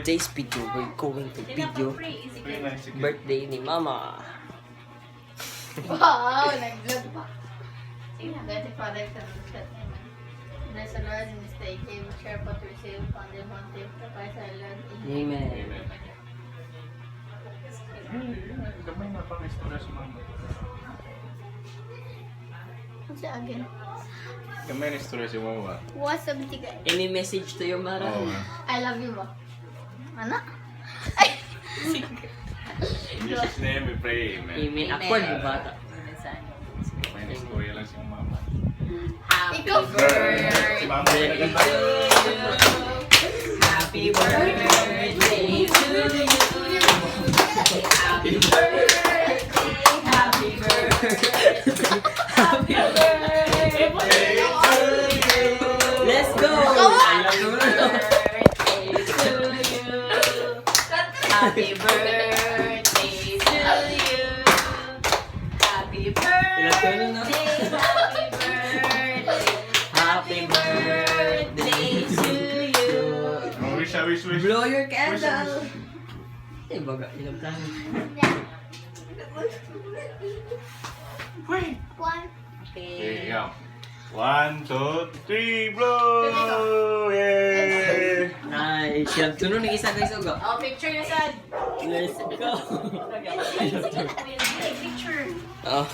today's video, we're going to video birthday ni Mama. Wow, nag-vlog pa. Sige na, dati father ka nag-shot niya. Nasa Lord, in this day, came, share what we receive, found them on tape, tapos sa Lord. Amen. Gamay na pang istorya sa mama. What's that again? Gamay na istorya si mama. What's up, tiga? Any message to your Mara? Oo. I love you, ma. Ano? Ay! In Jesus' name we pray, amen. Amen. Awkward yung bata. Gamay na istorya lang si mama. Ikaw Si mama ay naganda. Happy birthday to you. Happy birthday. Happy birthday. Happy birthday to you. Let's go. Happy birthday to you. Happy birthday to you. Happy birthday. Happy birthday to you. Wish. Blow your candle. Eh, baga, ilang tayo. Wait. One. Okay, yeah. 1, 2, 3, blow! Yay! Nice. Siya tuno ng isa guys. Go. Oh, picture na sad. Let's go. Picture. Oh.